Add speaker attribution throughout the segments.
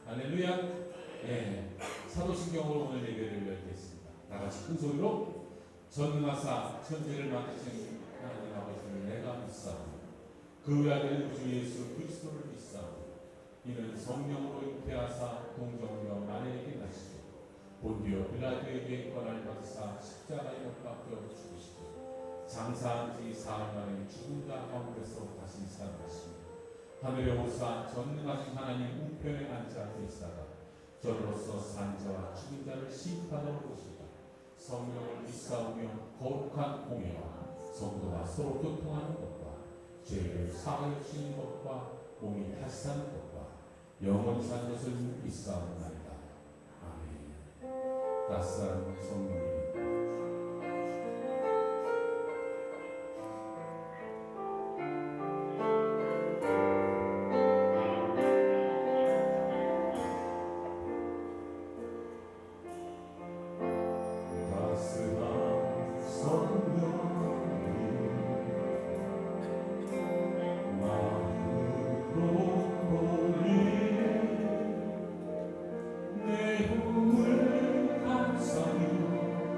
Speaker 1: 할렐루야. 예, 사도신경으로 오늘 예배를 열겠습니다. 다 같이 큰 소리로 전능하사 천지를 만드신 하나님 아버지를 내가 믿사오니 그 외아들 주 예수 그리스도를 믿사오니 이는 성령으로 잉태하사 동정녀 마리아에게 나시고 본디오 빌라도에게 권한을 받으사 십자가에 못 박혀 죽으시고 장사한 지 사흘 만에 죽은 자 가운데서 다시 살아나시며 하늘에 오사 전능하신 하나님 우편에 앉아 계시다가 저로서 산 자와 죽은 자를 심판하러 오시다. 성령을 믿사오며 거룩한 공예와 성도가 서로 교통하는 것과 죄를 사하여 주시는 것과 몸이 다시 사는 것과 영원히 사는 것을 믿사옵나이다. 아멘. 따스한 성령님 내 몸을 감싸며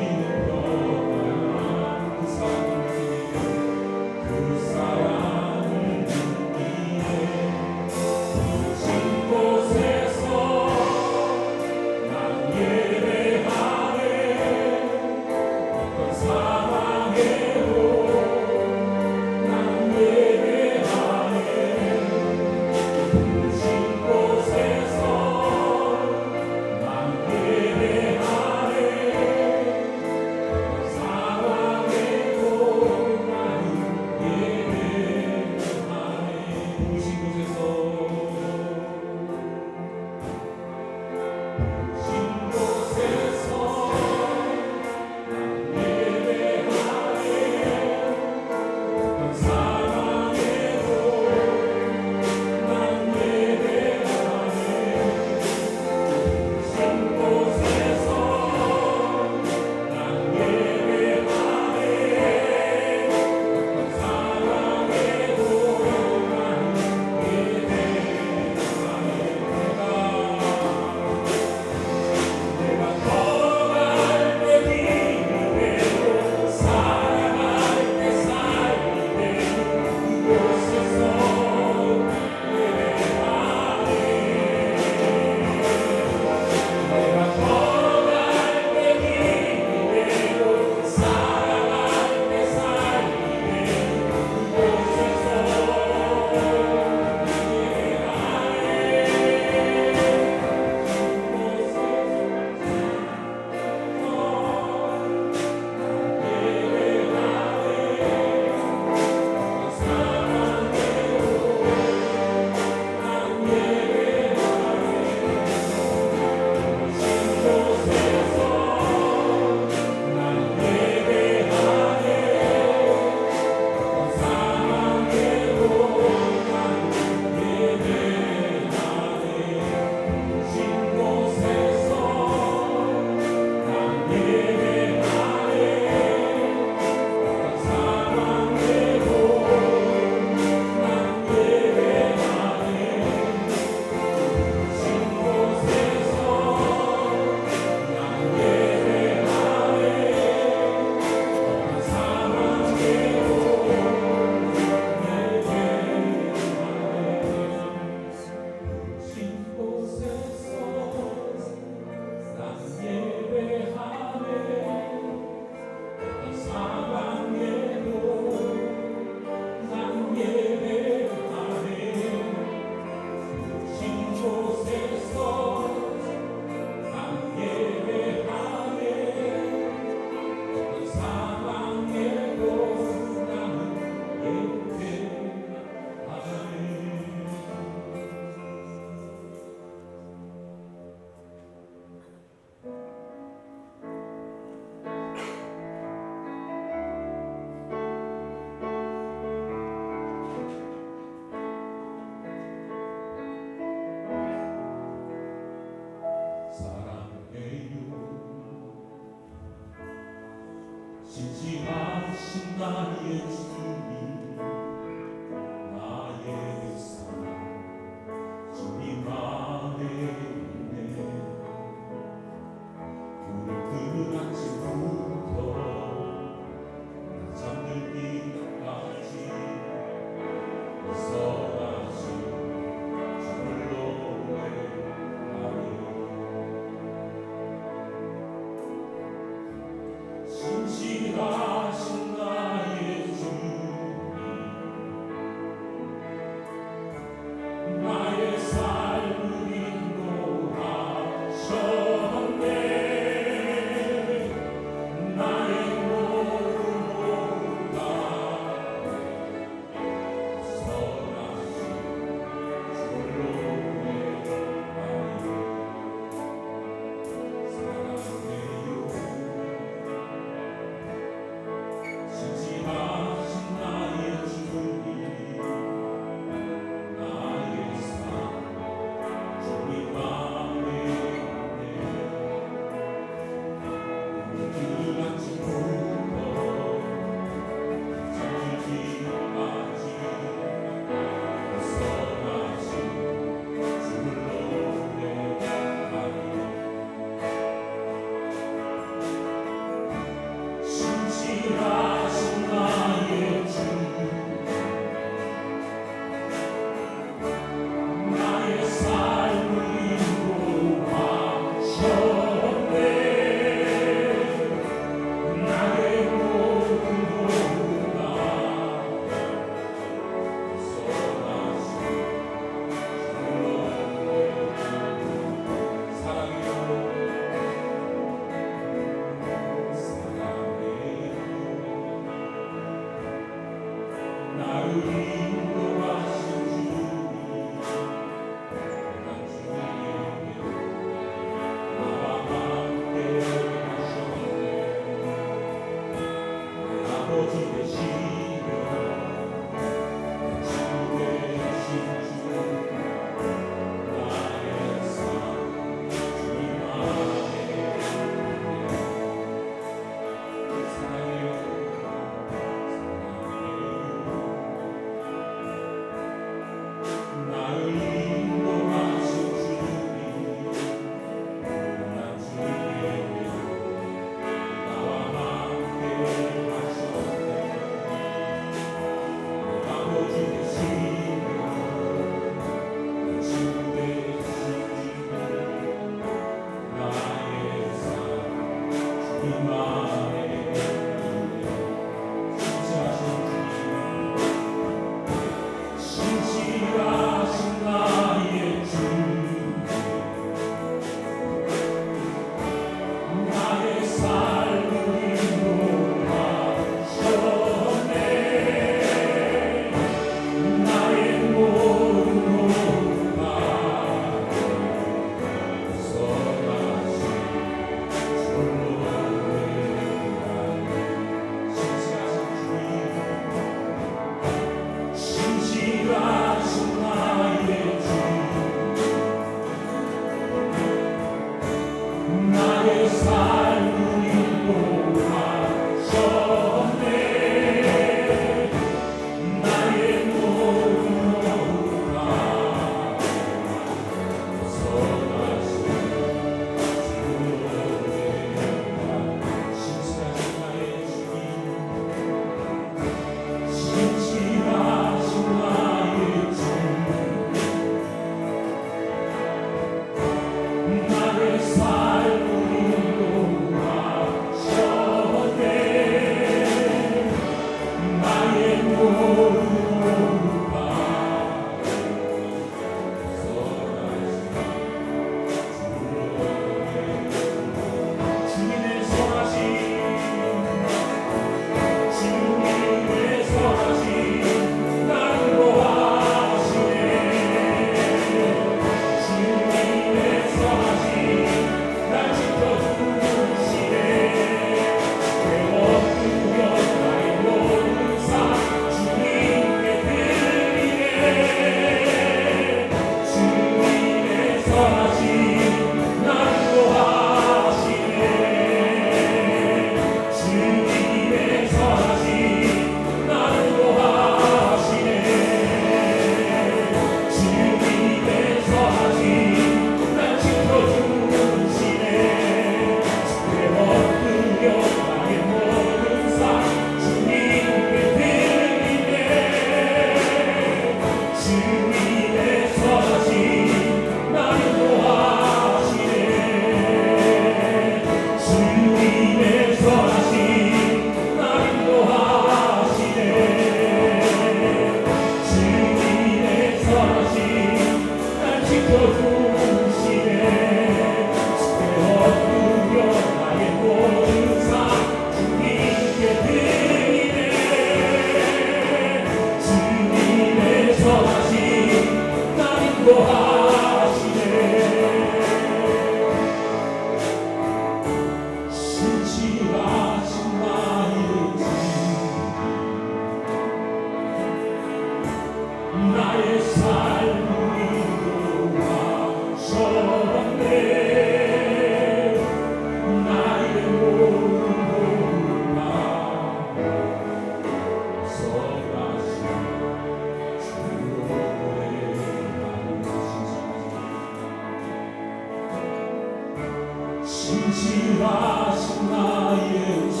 Speaker 1: 진실하신 나의 주,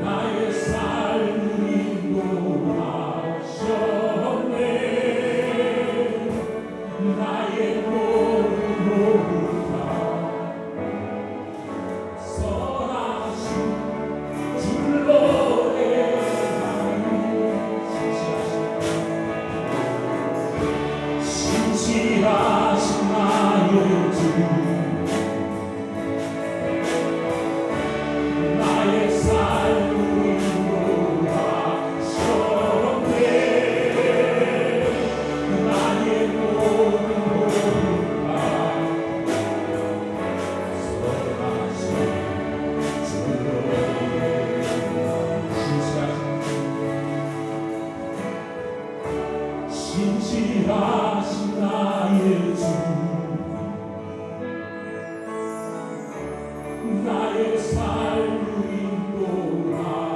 Speaker 1: 나의 삶을 인도하셨네. 나의 모든 다 선하신 주를 노래하니 진실하신 나의 주, 나의 삶을 인도하셨네. 나의 모든 다 선하신 주를 노래하니 진실하신 나의 주, 나의 삶을 인도하셨네.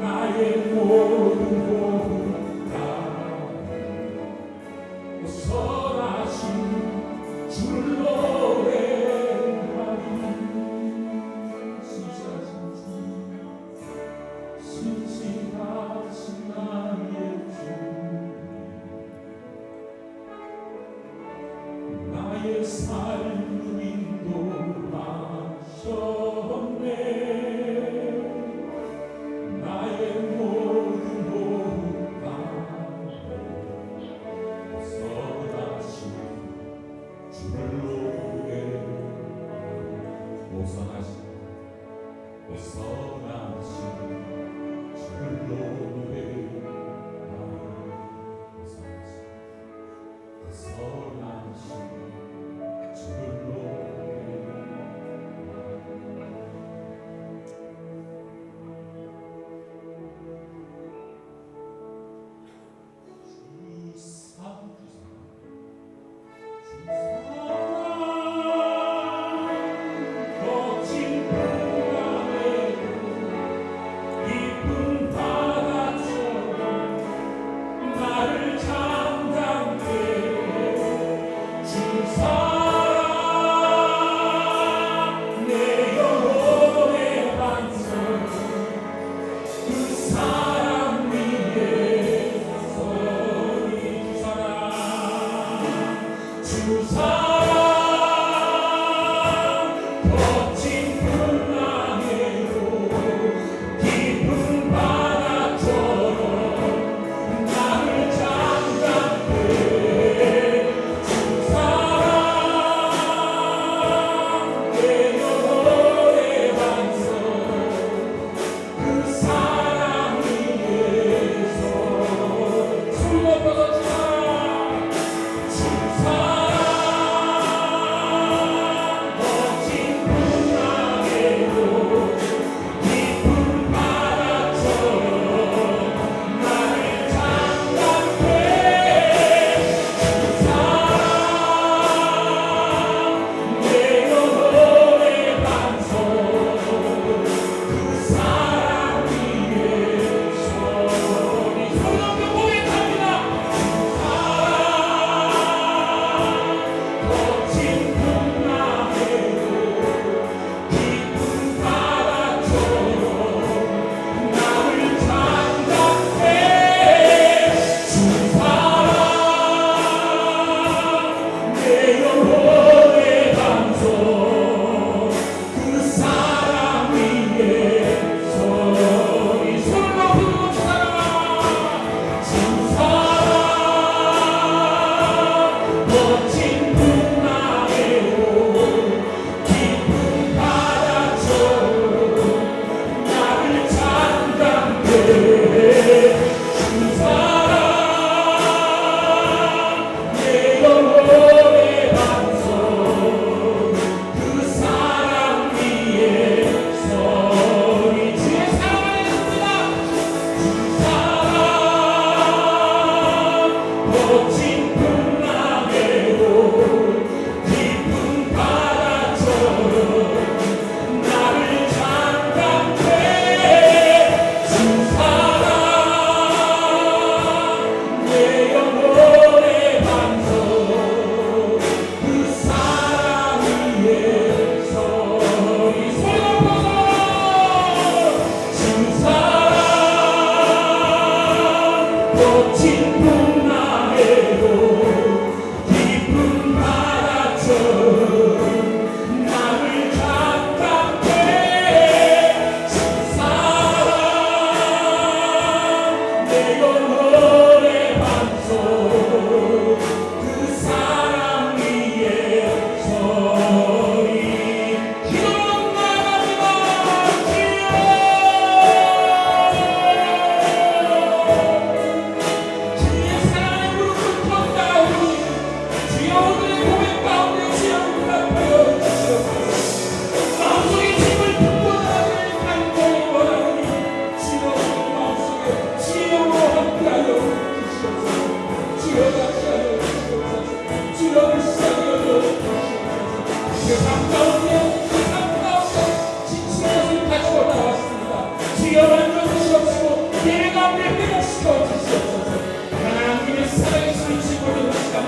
Speaker 1: 나의 모든 복음 다 선하신 주를 노래하니 진실하신 나의 주, 나의 삶을 인도하셨네. 나의 모든 복음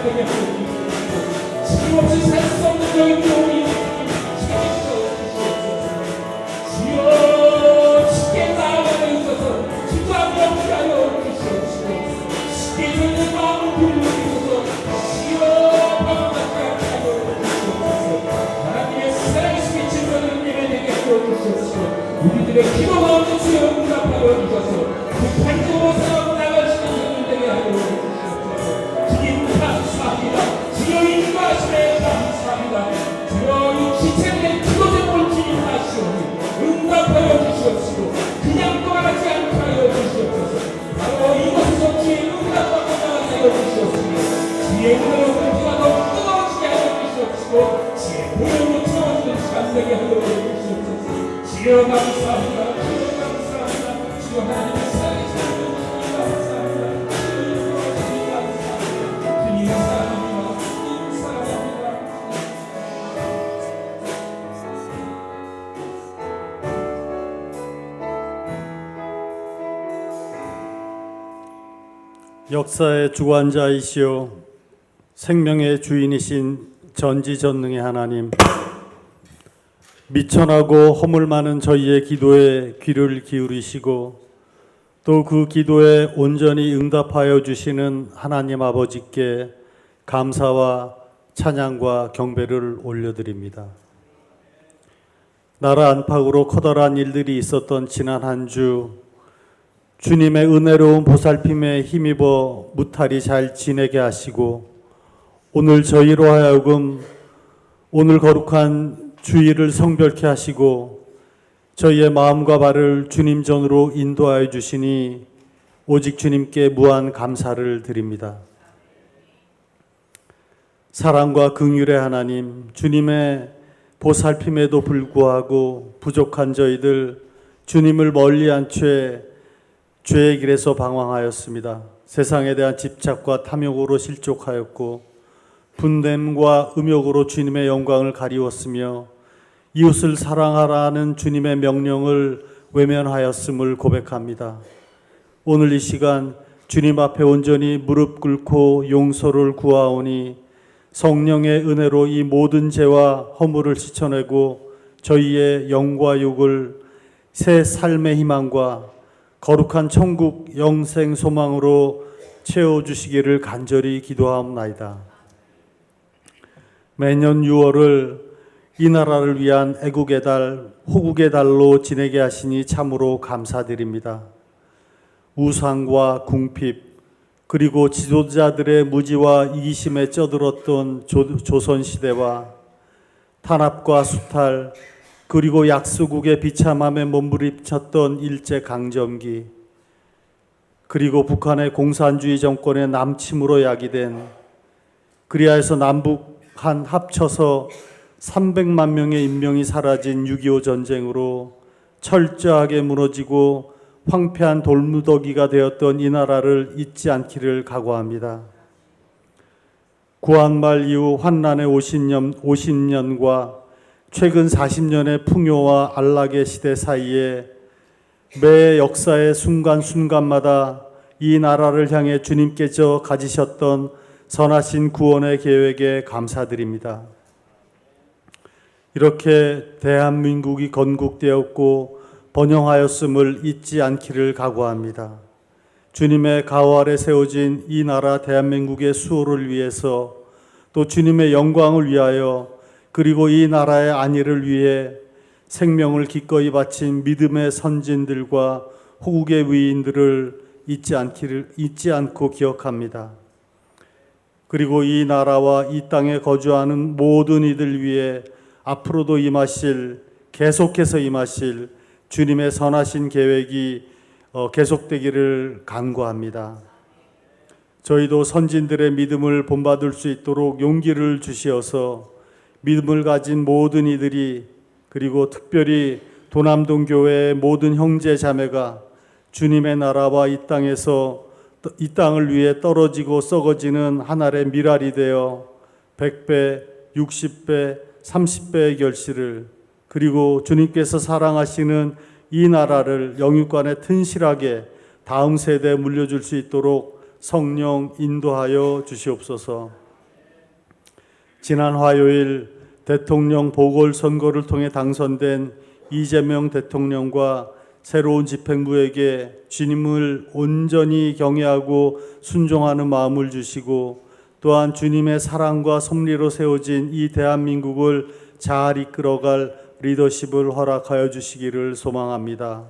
Speaker 1: 시간되게 하여 주시옵소서. 지금없이 살 수 없는 저희 영혼이 책임져 주시옵소서. 주여 쉽게 나아가게 하소서. 주저함이 없게 하여 주시옵소서. 쉽게 저희의 마음을 빌려주소서. 주여 방황하지 않게 하여 주시옵소서. 하나님의 살아계심의 질문을 예배되게 하여 주시옵소서. 우리들의 기도가 없는 주여 응답하여 주셔서 그 발도로 살아가고 나가시는 주님 되게 하여 주시옵소서. 주님 감사합니다. 주여 인도하심에 감사합니다. 주여 이 지체된 기도 제목을 주님 하시오니 응답하여 주시옵시고 그냥 떠나가지 않게 하여 주시옵소서. 바로 이곳에서 주의 응답받고 나가게 하여 주시옵시고 주의 은혜로 공기가 더 뜨거워지게 하여 주시옵시고 주의 보혈로 채워주는 시간 되게 하여 주시옵소서. 주여 감사합니다. 주여 감사합니다. 주여 하나님의 살아계신 주님 감사합니다. 주님 감사합니다. 주님 사랑합니다. 주님 사랑합니다.
Speaker 2: 역사의 주관자이시오 생명의 주인이신 전지전능의 하나님, 미천하고 허물 많은 저희의 기도에 귀를 기울이시고 또 그 기도에 온전히 응답하여 주시는 하나님 아버지께 감사와 찬양과 경배를 올려드립니다. 나라 안팎으로 커다란 일들이 있었던 지난 한 주, 주님의 은혜로운 보살핌에 힘입어 무탈히 잘 지내게 하시고 오늘 저희로 하여금 오늘 거룩한 주일을 성별케 하시고 저희의 마음과 발을 주님 전으로 인도하여 주시니 오직 주님께 무한 감사를 드립니다. 사랑과 긍휼의 하나님, 주님의 보살핌에도 불구하고 부족한 저희들 주님을 멀리한 채 죄의 길에서 방황하였습니다. 세상에 대한 집착과 탐욕으로 실족하였고 분냄과 음욕으로 주님의 영광을 가리웠으며 이웃을 사랑하라는 주님의 명령을 외면하였음을 고백합니다. 오늘 이 시간 주님 앞에 온전히 무릎 꿇고 용서를 구하오니 성령의 은혜로 이 모든 죄와 허물을 씻어내고 저희의 영과 육을 새 삶의 희망과 거룩한 천국 영생 소망으로 채워주시기를 간절히 기도하옵나이다. 매년 6월을 이 나라를 위한 애국의 달, 호국의 달로 지내게 하시니 참으로 감사드립니다. 우상과 궁핍, 그리고 지도자들의 무지와 이기심에 쩌들었던 조선시대와 탄압과 수탈, 그리고 약소국의 비참함에 몸부림쳤던 일제강점기, 그리고 북한의 공산주의 정권의 남침으로 야기된, 그리하여서 남북 한 합쳐서 300만 명의 인명이 사라진 6.25 전쟁으로 철저하게 무너지고 황폐한 돌무더기가 되었던 이 나라를 잊지 않기를 각오합니다. 구한말 이후 환난의 50년과 최근 40년의 풍요와 안락의 시대 사이에 매 역사의 순간순간마다 이 나라를 향해 주님께서 가지셨던 선하신 구원의 계획에 감사드립니다. 이렇게 대한민국이 건국되었고 번영하였음을 잊지 않기를 각오합니다. 주님의 가호 아래 세워진 이 나라 대한민국의 수호를 위해서 또 주님의 영광을 위하여 그리고 이 나라의 안위를 위해 생명을 기꺼이 바친 믿음의 선진들과 호국의 위인들을 잊지 않고 기억합니다. 그리고 이 나라와 이 땅에 거주하는 모든 이들 위해 앞으로도 계속해서 임하실 주님의 선하신 계획이 계속되기를 간구합니다. 저희도 선진들의 믿음을 본받을 수 있도록 용기를 주시어서 믿음을 가진 모든 이들이, 그리고 특별히 도남동 교회의 모든 형제 자매가 주님의 나라와 이 땅을 위해 떨어지고 썩어지는 한 알의 밀알이 되어 100배, 60배, 30배의 결실을, 그리고 주님께서 사랑하시는 이 나라를 영육간에 튼실하게 다음 세대에 물려줄 수 있도록 성령 인도하여 주시옵소서. 지난 화요일 대통령 보궐선거를 통해 당선된 이재명 대통령과 새로운 집행부에게 주님을 온전히 경외하고 순종하는 마음을 주시고 또한 주님의 사랑과 섭리로 세워진 이 대한민국을 잘 이끌어갈 리더십을 허락하여 주시기를 소망합니다.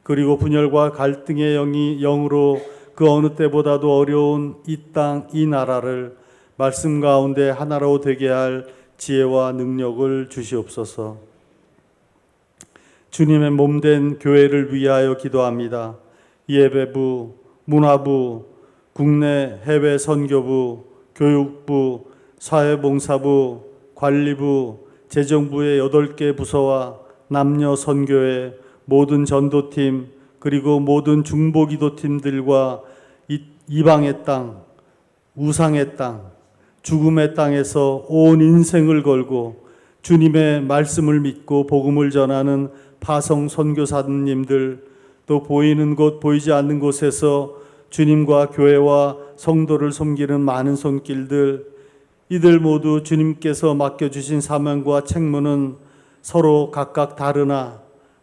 Speaker 2: 그리고 분열과 갈등의 영으로 그 어느 때보다도 어려운 이 땅, 이 나라를 말씀 가운데 하나로 되게 할 지혜와 능력을 주시옵소서. 주님의 몸된 교회를 위하여 기도합니다. 예배부, 문화부, 국내 해외 선교부, 교육부, 사회봉사부, 관리부, 재정부의 8개 부서와 남녀 선교회, 모든 전도팀, 그리고 모든 중보기도팀들과 이방의 땅, 우상의 땅, 죽음의 땅에서 온 인생을 걸고 주님의 말씀을 믿고 복음을 전하는 파송 선교사님들, 또 보이는 곳 보이지 않는 곳에서 주님과 교회와 성도를 섬기는 많은 손길들, 이들 모두 주님께서 맡겨주신 사명과 책무는 서로 각각 다르나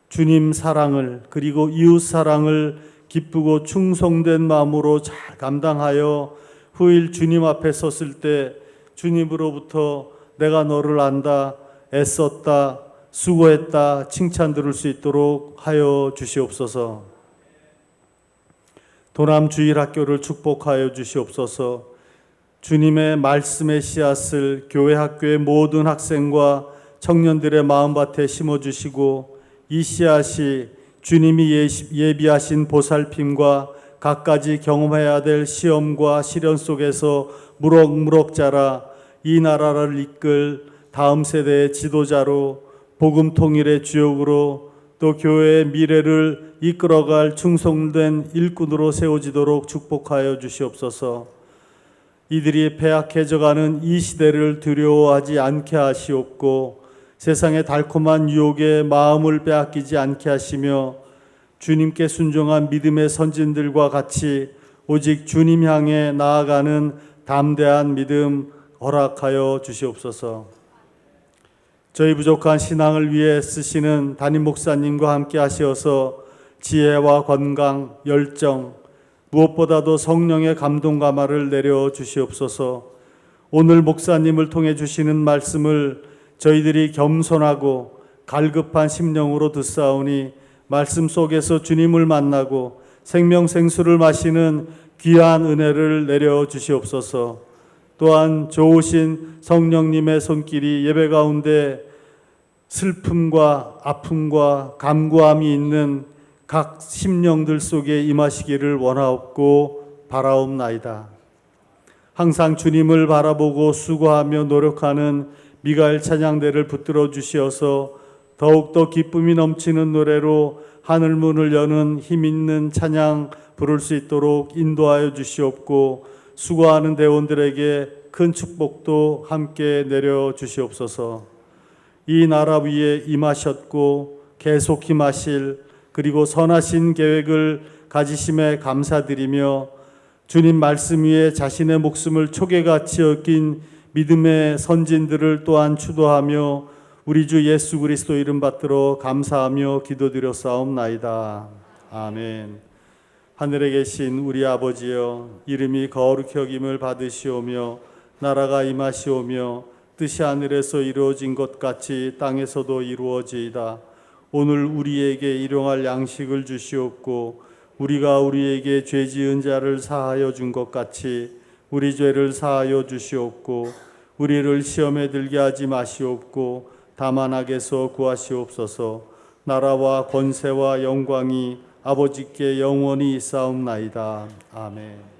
Speaker 2: 주님 사랑을 그리고 이웃 사랑을 기쁘고 충성된 마음으로 잘 감당하여 후일 주님 앞에 섰을 때 주님으로부터 내가 너를 안다, 애썼다, 수고했다 칭찬 들을 수 있도록 하여 주시옵소서. 도남주일학교를 축복하여 주시옵소서. 주님의 말씀의 씨앗을 교회 학교의 모든 학생과 청년들의 마음밭에 심어주시고 이 씨앗이 주님이 예비하신 보살핌과 갖가지 경험해야 될 시험과 시련 속에서 무럭무럭 자라 이 나라를 이끌 다음 세대의 지도자로 복음 통일의 주역으로 또 교회의 미래를 이끌어갈 충성된 일꾼으로 세워지도록 축복하여 주시옵소서. 이들이 패악해져가는 이 시대를 두려워하지 않게 하시옵고 세상의 달콤한 유혹에 마음을 빼앗기지 않게 하시며 주님께 순종한 믿음의 선진들과 같이 오직 주님 향해 나아가는 담대한 믿음 허락하여 주시옵소서. 저희 부족한 신앙을 위해 쓰시는 담임 목사님과 함께 하시어서 지혜와 건강, 열정, 무엇보다도 성령의 감동 감화를 내려 주시옵소서. 오늘 목사님을 통해 주시는 말씀을 저희들이 겸손하고 갈급한 심령으로 듣사오니 말씀 속에서 주님을 만나고 생명생수를 마시는 귀한 은혜를 내려 주시옵소서. 또한 좋으신 성령님의 손길이 예배 가운데 슬픔과 아픔과 간구함이 있는 각 심령들 속에 임하시기를 원하옵고 바라옵나이다. 항상 주님을 바라보고 수고하며 노력하는 미가엘 찬양대를 붙들어 주시어서 더욱더 기쁨이 넘치는 노래로 하늘문을 여는 힘있는 찬양 부를 수 있도록 인도하여 주시옵고 수고하는 대원들에게 큰 축복도 함께 내려 주시옵소서. 이 나라 위에 임하셨고 계속 임하실 그리고 선하신 계획을 가지심에 감사드리며 주님 말씀 위에 자신의 목숨을 초계같이 여긴 믿음의 선진들을 또한 추도하며 우리 주 예수 그리스도 이름 받들어 감사하며 기도드렸사옵나이다. 아멘. 하늘에 계신 우리 아버지여, 이름이 거룩히 여김을 받으시오며 나라가 임하시오며 뜻이 하늘에서 이루어진 것 같이 땅에서도 이루어지이다. 오늘 우리에게 일용할 양식을 주시옵고 우리가 우리에게 죄 지은 자를 사하여 준 것 같이 우리 죄를 사하여 주시옵고 우리를 시험에 들게 하지 마시옵고 다만 악에서 구하시옵소서. 나라와 권세와 영광이 아버지께 영원히 있사옵나이다. 아멘.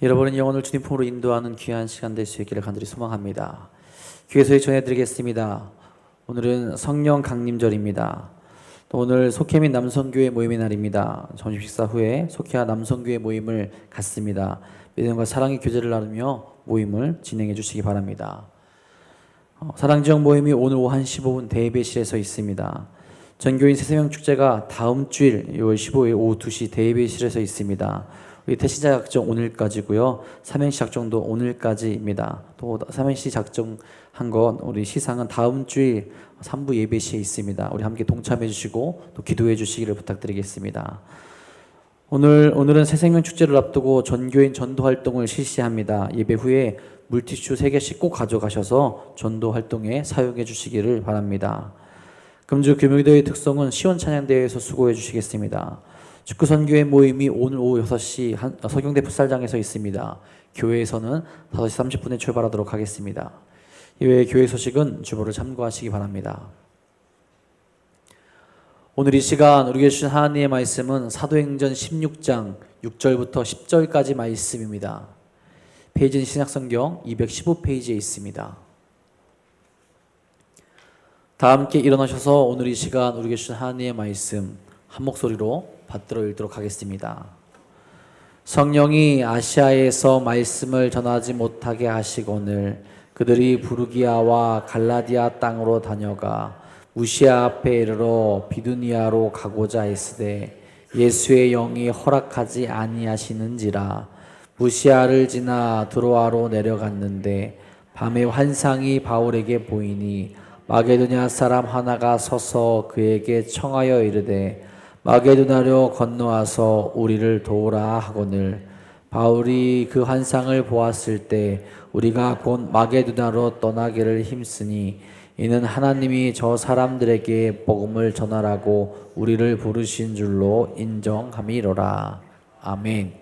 Speaker 3: 여러분은 영혼을 주님 품으로 인도하는 귀한 시간 될 수 있기를 간절히 소망합니다. 교회소에 전해드리겠습니다. 오늘은 성령 강림절입니다. 또 오늘 속혜민 남성교회 모임의 날입니다. 점심 식사 후에 속혜와 남성교회 모임을 갖습니다. 믿음과 사랑의 교제를 나누며 모임을 진행해 주시기 바랍니다. 사랑지역 모임이 오늘 오후 1시 15분 대예배실에서 있습니다. 전교인 새세명 축제가 다음 주일 6월 15일 오후 2시 대예배실에서 있습니다. 우리 태신자 작정 오늘까지고요. 삼행시 작정도 오늘까지입니다. 또 삼행시 작정한 것 우리 시상은 다음 주일 3부 예배시에 있습니다. 우리 함께 동참해 주시고 또 기도해 주시기를 부탁드리겠습니다. 오늘은 새생명 축제를 앞두고 전교인 전도 활동을 실시합니다. 예배 후에 물티슈 3개씩 꼭 가져가셔서 전도 활동에 사용해 주시기를 바랍니다. 금주 금요일대회의 특성은 시원찬양대회에서 수고해 주시겠습니다. 축구선교회 모임이 오늘 오후 6시 서경대 풋살장에서 있습니다. 교회에서는 5시 30분에 출발하도록 하겠습니다. 이외의 교회 소식은 주보를 참고하시기 바랍니다. 오늘 이 시간 우리에게 주신 하나님의 말씀은 사도행전 16장 6절부터 10절까지 말씀입니다. 페이지는 신약성경 215페이지에 있습니다. 다 함께 일어나셔서 오늘 이 시간 우리에게 주신 하나님의 말씀 한 목소리로 받들어 읽도록 하겠습니다. 성령이 아시아에서 말씀을 전하지 못하게 하시거늘 그들이 부르기아와 갈라디아 땅으로 다녀가 무시아 앞에 이르러 비두니아로 가고자 했으되 예수의 영이 허락하지 아니하시는지라 무시아를 지나 드로아로 내려갔는데 밤에 환상이 바울에게 보이니 마게도냐 사람 하나가 서서 그에게 청하여 이르되 마게도냐로 건너와서 우리를 도우라 하거늘 바울이 그 환상을 보았을 때 우리가 곧 마게도냐로 떠나기를 힘쓰니 이는 하나님이 저 사람들에게 복음을 전하라고 우리를 부르신 줄로 인정함이로라. 아멘.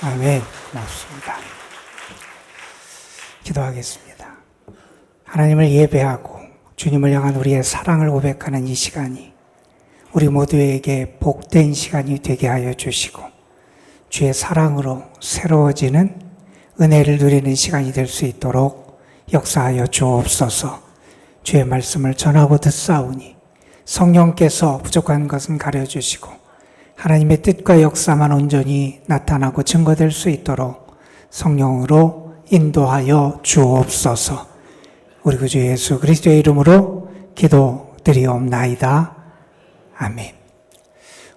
Speaker 4: 아멘. 고맙습니다. 기도하겠습니다. 하나님을 예배하고 주님을 향한 우리의 사랑을 고백하는 이 시간이 우리 모두에게 복된 시간이 되게 하여 주시고 주의 사랑으로 새로워지는 은혜를 누리는 시간이 될 수 있도록 역사하여 주옵소서. 주의 말씀을 전하고 듣사오니 성령께서 부족한 것은 가려주시고 하나님의 뜻과 역사만 온전히 나타나고 증거될 수 있도록 성령으로 인도하여 주옵소서. 우리 구주 예수 그리스도의 이름으로 기도드리옵나이다. 아멘.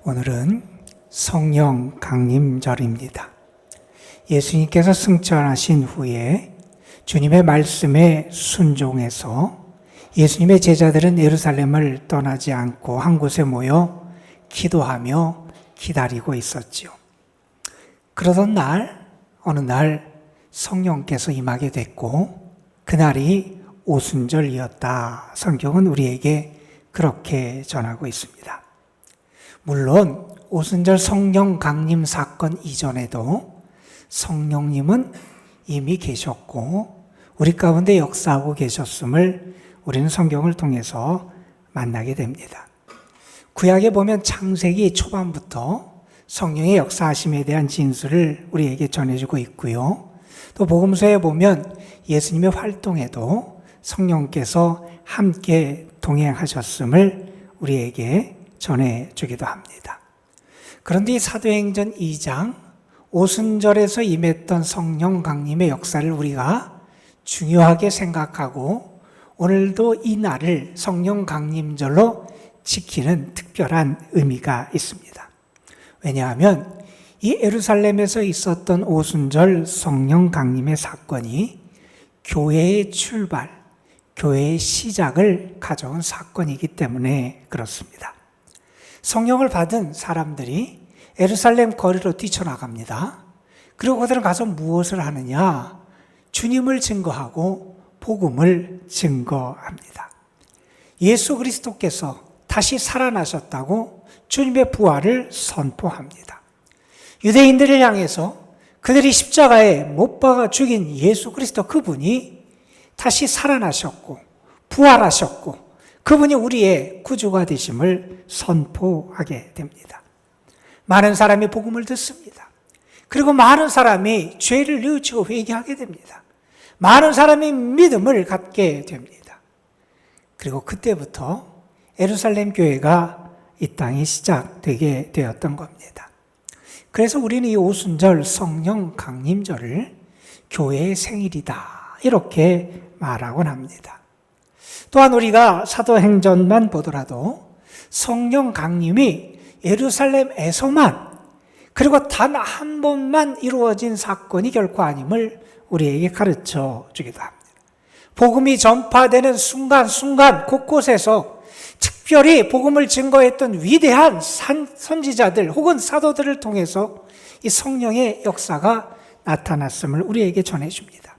Speaker 4: 오늘은 성령 강림절입니다. 예수님께서 승천하신 후에 주님의 말씀에 순종해서 예수님의 제자들은 예루살렘을 떠나지 않고 한 곳에 모여 기도하며 기다리고 있었지요. 그러던 어느 날 성령께서 임하게 됐고 그날이 오순절이었다. 성경은 우리에게 그렇게 전하고 있습니다. 물론 오순절 성령 강림 사건 이전에도 성령님은 이미 계셨고 우리 가운데 역사하고 계셨음을 우리는 성경을 통해서 만나게 됩니다. 구약에 보면 창세기 초반부터 성령의 역사하심에 대한 진술을 우리에게 전해주고 있고요. 또 복음서에 보면 예수님의 활동에도 성령께서 함께 동행하셨음을 우리에게 전해주기도 합니다. 그런데 이 사도행전 2장 오순절에서 임했던 성령 강림의 역사를 우리가 중요하게 생각하고 오늘도 이 날을 성령 강림절로 지키는 특별한 의미가 있습니다. 왜냐하면 이 예루살렘에서 있었던 오순절 성령 강림의 사건이 교회의 출발, 교회의 시작을 가져온 사건이기 때문에 그렇습니다. 성령을 받은 사람들이 예루살렘 거리로 뛰쳐나갑니다. 그리고 그들은 가서 무엇을 하느냐? 주님을 증거하고 복음을 증거합니다. 예수 그리스도께서 다시 살아나셨다고 주님의 부활을 선포합니다. 유대인들을 향해서 그들이 십자가에 못 박아 죽인 예수 그리스도 그분이 다시 살아나셨고 부활하셨고 그분이 우리의 구주가 되심을 선포하게 됩니다. 많은 사람이 복음을 듣습니다. 그리고 많은 사람이 죄를 뉘우치고 회개하게 됩니다. 많은 사람이 믿음을 갖게 됩니다. 그리고 그때부터 예루살렘 교회가 이 땅에 시작되게 되었던 겁니다. 그래서 우리는 이 오순절 성령 강림절을 교회의 생일이다 이렇게 말하곤 합니다. 또한 우리가 사도행전만 보더라도 성령 강림이 예루살렘에서만 그리고 단 한 번만 이루어진 사건이 결코 아님을 우리에게 가르쳐 주기도 합니다. 복음이 전파되는 순간순간 곳곳에서 특별히 복음을 증거했던 위대한 선지자들 혹은 사도들을 통해서 이 성령의 역사가 나타났음을 우리에게 전해줍니다.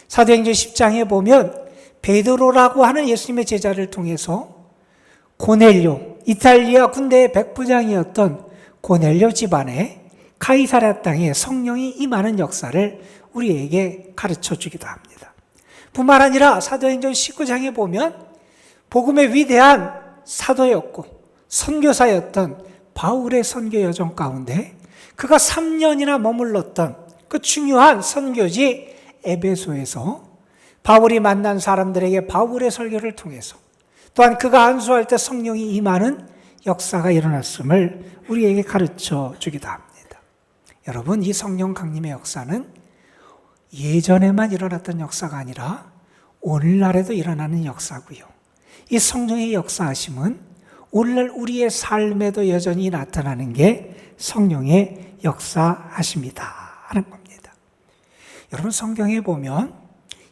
Speaker 4: 사도행전 10장에 보면 베드로라고 하는 예수님의 제자를 통해서 고넬료, 이탈리아 군대의 백부장이었던 고넬료 집안에 카이사랴 땅에 성령이 임하는 역사를 우리에게 가르쳐 주기도 합니다. 뿐만 아니라 사도행전 19장에 보면 복음의 위대한 사도였고 선교사였던 바울의 선교 여정 가운데 그가 3년이나 머물렀던 그 중요한 선교지 에베소에서 바울이 만난 사람들에게 바울의 설교를 통해서 또한 그가 안수할 때 성령이 임하는 역사가 일어났음을 우리에게 가르쳐 주기도 합니다. 여러분, 이 성령 강림의 역사는 예전에만 일어났던 역사가 아니라 오늘날에도 일어나는 역사고요. 이 성령의 역사하심은 오늘날 우리의 삶에도 여전히 나타나는 게 성령의 역사하심이다 하는 겁니다. 여러분, 성경에 보면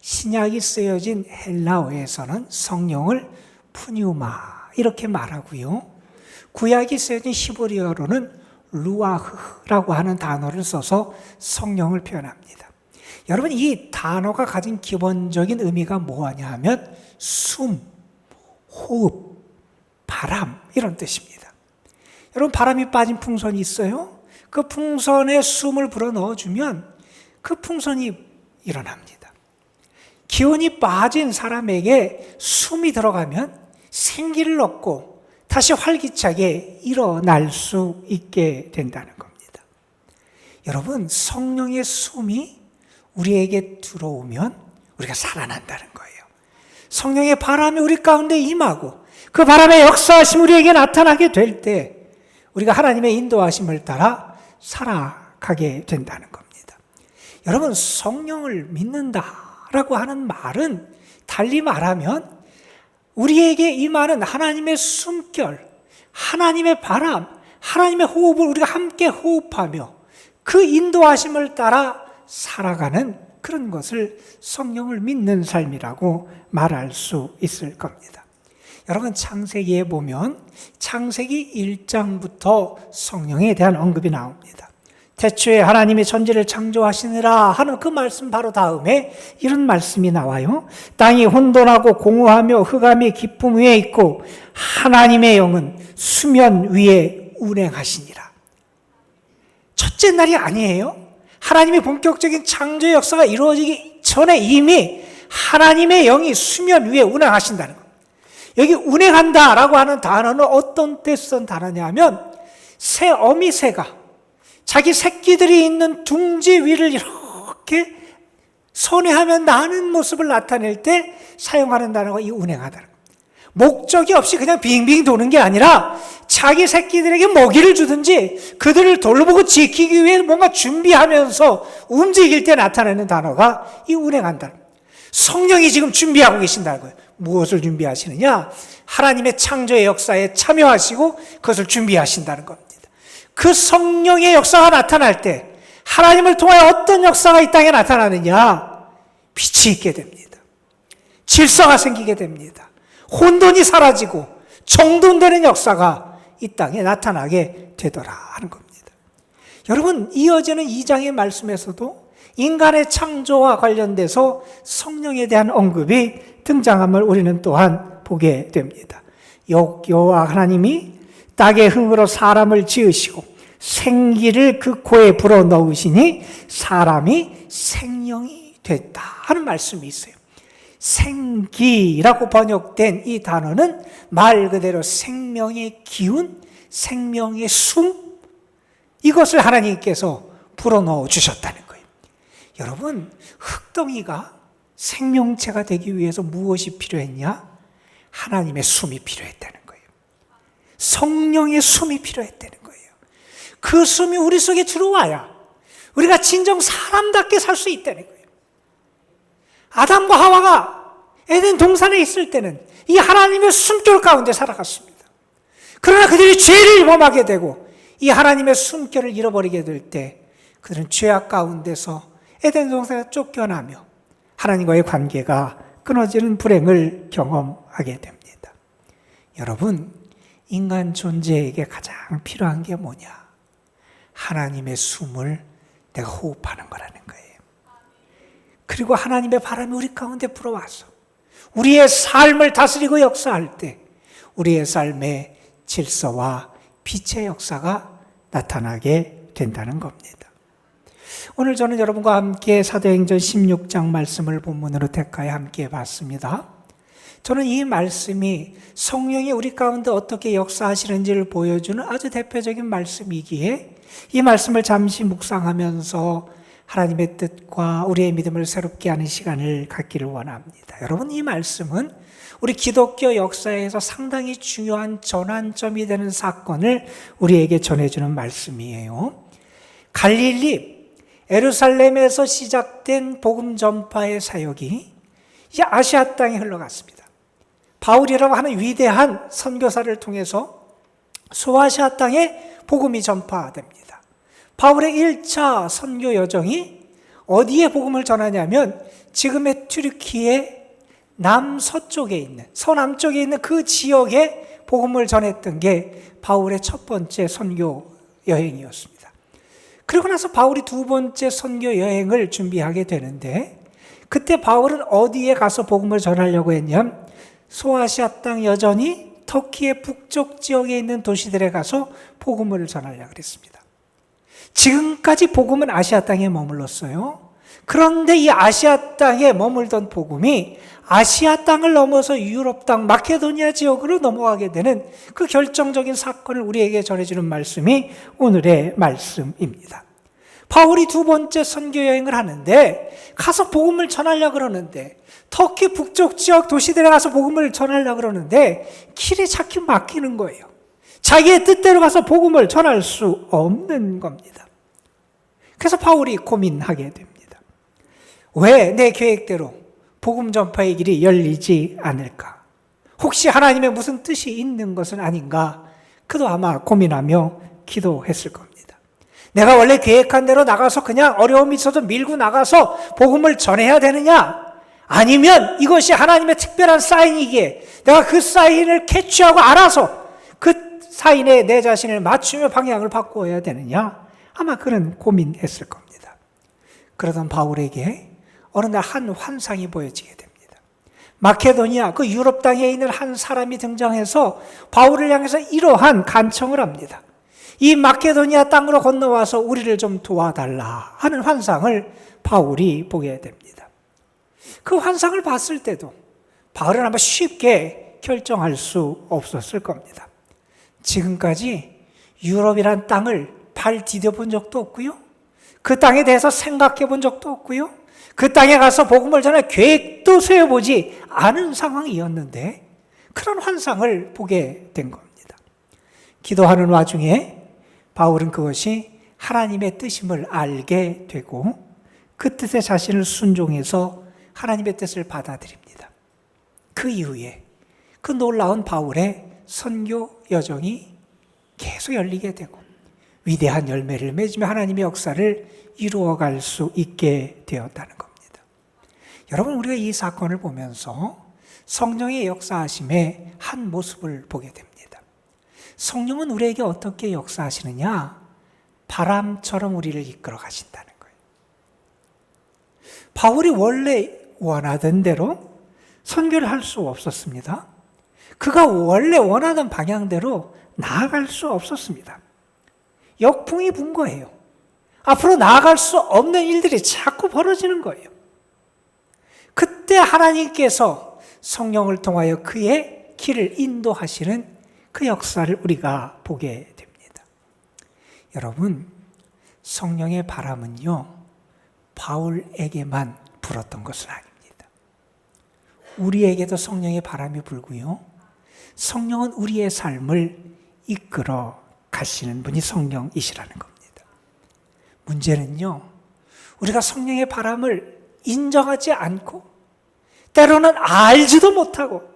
Speaker 4: 신약이 쓰여진 헬라어에서는 성령을 푸뉴마 이렇게 말하고요. 구약이 쓰여진 히브리어로는 루아흐라고 하는 단어를 써서 성령을 표현합니다. 여러분, 이 단어가 가진 기본적인 의미가 뭐냐 하면 숨, 호흡, 바람 이런 뜻입니다. 여러분, 바람이 빠진 풍선이 있어요? 그 풍선에 숨을 불어 넣어주면 그 풍선이 일어납니다. 기운이 빠진 사람에게 숨이 들어가면 생기를 얻고 다시 활기차게 일어날 수 있게 된다는 겁니다. 여러분, 성령의 숨이 우리에게 들어오면 우리가 살아난다는 거예요. 성령의 바람이 우리 가운데 임하고 그 바람의 역사하심이 우리에게 나타나게 될 때 우리가 하나님의 인도하심을 따라 살아가게 된다는 겁니다. 여러분, 성령을 믿는다라고 하는 말은 달리 말하면 우리에게 임하는 하나님의 숨결, 하나님의 바람, 하나님의 호흡을 우리가 함께 호흡하며 그 인도하심을 따라 살아가는 그런 것을 성령을 믿는 삶이라고 말할 수 있을 겁니다. 여러분, 창세기에 보면 창세기 1장부터 성령에 대한 언급이 나옵니다. 태초에 하나님이 천지를 창조하시느라 하는 그 말씀 바로 다음에 이런 말씀이 나와요. 땅이 혼돈하고 공허하며 흑암이 깊음 위에 있고 하나님의 영은 수면 위에 운행하시니라. 첫째 날이 아니에요. 하나님의 본격적인 창조의 역사가 이루어지기 전에 이미 하나님의 영이 수면 위에 운행하신다는 겁니다. 여기 운행한다라고 하는 단어는 어떤 때 쓴 단어냐면 새 어미새가 자기 새끼들이 있는 둥지 위를 이렇게 선회하며 나는 모습을 나타낼 때 사용하는 단어가 이 운행하다는 겁니다. 목적이 없이 그냥 빙빙 도는 게 아니라 자기 새끼들에게 먹이를 주든지 그들을 돌보고 지키기 위해 뭔가 준비하면서 움직일 때 나타내는 단어가 이 운행한다는 겁니다. 성령이 지금 준비하고 계신다는 거예요. 무엇을 준비하시느냐? 하나님의 창조의 역사에 참여하시고 그것을 준비하신다는 겁니다. 그 성령의 역사가 나타날 때 하나님을 통하여 어떤 역사가 이 땅에 나타나느냐? 빛이 있게 됩니다. 질서가 생기게 됩니다. 혼돈이 사라지고 정돈되는 역사가 이 땅에 나타나게 되더라 하는 겁니다. 여러분, 이어지는 2장의 말씀에서도 인간의 창조와 관련돼서 성령에 대한 언급이 등장함을 우리는 또한 보게 됩니다. 여호와 하나님이 땅의 흙으로 사람을 지으시고 생기를 그 코에 불어넣으시니 사람이 생명이 됐다 하는 말씀이 있어요. 생기라고 번역된 이 단어는 말 그대로 생명의 기운, 생명의 숨, 이것을 하나님께서 불어넣어 주셨다는 거예요. 여러분, 흙덩이가 생명체가 되기 위해서 무엇이 필요했냐? 하나님의 숨이 필요했다는 거예요. 성령의 숨이 필요했다는 거예요. 그 숨이 우리 속에 들어와야 우리가 진정 사람답게 살 수 있다는 거예요. 아담과 하와가 에덴 동산에 있을 때는 이 하나님의 숨결 가운데 살아갔습니다. 그러나 그들이 죄를 범하게 되고 이 하나님의 숨결을 잃어버리게 될 때 그들은 죄악 가운데서 에덴 동산에 쫓겨나며 하나님과의 관계가 끊어지는 불행을 경험하게 됩니다. 여러분, 인간 존재에게 가장 필요한 게 뭐냐? 하나님의 숨을 내가 호흡하는 거라는 거예요. 그리고 하나님의 바람이 우리 가운데 불어와서 우리의 삶을 다스리고 역사할 때 우리의 삶의 질서와 빛의 역사가 나타나게 된다는 겁니다. 오늘 저는 여러분과 함께 사도행전 16장 말씀을 본문으로 택하여 함께 봤습니다. 저는 이 말씀이 성령이 우리 가운데 어떻게 역사하시는지를 보여주는 아주 대표적인 말씀이기에 이 말씀을 잠시 묵상하면서 하나님의 뜻과 우리의 믿음을 새롭게 하는 시간을 갖기를 원합니다. 여러분, 이 말씀은 우리 기독교 역사에서 상당히 중요한 전환점이 되는 사건을 우리에게 전해주는 말씀이에요. 갈릴리, 예루살렘에서 시작된 복음 전파의 사역이 이제 아시아 땅에 흘러갔습니다. 바울이라고 하는 위대한 선교사를 통해서 소아시아 땅에 복음이 전파됩니다. 바울의 1차 선교 여정이 어디에 복음을 전하냐면 지금의 튀르키예 남서쪽에 있는, 서남쪽에 있는 그 지역에 복음을 전했던 게 바울의 첫 번째 선교 여행이었습니다. 그리고 나서 바울이 두 번째 선교 여행을 준비하게 되는데 그때 바울은 어디에 가서 복음을 전하려고 했냐면 소아시아 땅 여전히 터키의 북쪽 지역에 있는 도시들에 가서 복음을 전하려고 했습니다. 지금까지 복음은 아시아 땅에 머물렀어요. 그런데 이 아시아 땅에 머물던 복음이 아시아 땅을 넘어서 유럽 땅, 마케도니아 지역으로 넘어가게 되는 그 결정적인 사건을 우리에게 전해주는 말씀이 오늘의 말씀입니다. 바울이 두 번째 선교 여행을 하는데 가서 복음을 전하려고 그러는데 터키 북쪽 지역 도시들에 가서 복음을 전하려고 그러는데 길에 차츰 막히는 거예요. 자기의 뜻대로 가서 복음을 전할 수 없는 겁니다. 그래서 바울이 고민하게 됩니다. 왜 내 계획대로 복음 전파의 길이 열리지 않을까? 혹시 하나님의 무슨 뜻이 있는 것은 아닌가? 그도 아마 고민하며 기도했을 겁니다. 내가 원래 계획한 대로 나가서 그냥 어려움이 있어도 밀고 나가서 복음을 전해야 되느냐? 아니면 이것이 하나님의 특별한 사인이기에 내가 그 사인을 캐치하고 알아서 그 사인에 내 자신을 맞추며 방향을 바꾸어야 되느냐? 아마 그런 고민했을 겁니다. 그러던 바울에게 어느 날 한 환상이 보여지게 됩니다. 마케도니아 그 유럽 땅에 있는 한 사람이 등장해서 바울을 향해서 이러한 간청을 합니다. 이 마케도니아 땅으로 건너와서 우리를 좀 도와달라 하는 환상을 바울이 보게 됩니다. 그 환상을 봤을 때도 바울은 아마 쉽게 결정할 수 없었을 겁니다. 지금까지 유럽이란 땅을 발 디뎌본 적도 없고요. 그 땅에 대해서 생각해 본 적도 없고요. 그 땅에 가서 복음을 전할 계획도 세워보지 않은 상황이었는데 그런 환상을 보게 된 겁니다. 기도하는 와중에 바울은 그것이 하나님의 뜻임을 알게 되고 그 뜻에 자신을 순종해서 하나님의 뜻을 받아들입니다. 그 이후에 그 놀라운 바울의 선교 여정이 계속 열리게 되고 위대한 열매를 맺으며 하나님의 역사를 이루어갈 수 있게 되었다는 겁니다. 여러분, 우리가 이 사건을 보면서 성령의 역사하심의 한 모습을 보게 됩니다. 성령은 우리에게 어떻게 역사하시느냐? 바람처럼 우리를 이끌어 가신다는 거예요. 바울이 원래 원하던 대로 선교를 할 수 없었습니다. 그가 원래 원하던 방향대로 나아갈 수 없었습니다. 역풍이 분 거예요. 앞으로 나아갈 수 없는 일들이 자꾸 벌어지는 거예요. 그때 하나님께서 성령을 통하여 그의 길을 인도하시는 그 역사를 우리가 보게 됩니다. 여러분, 성령의 바람은요, 바울에게만 불었던 것은 아닙니다. 우리에게도 성령의 바람이 불고요. 성령은 우리의 삶을 이끌어 가시는 분이 성령이시라는 겁니다. 문제는요, 우리가 성령의 바람을 인정하지 않고 때로는 알지도 못하고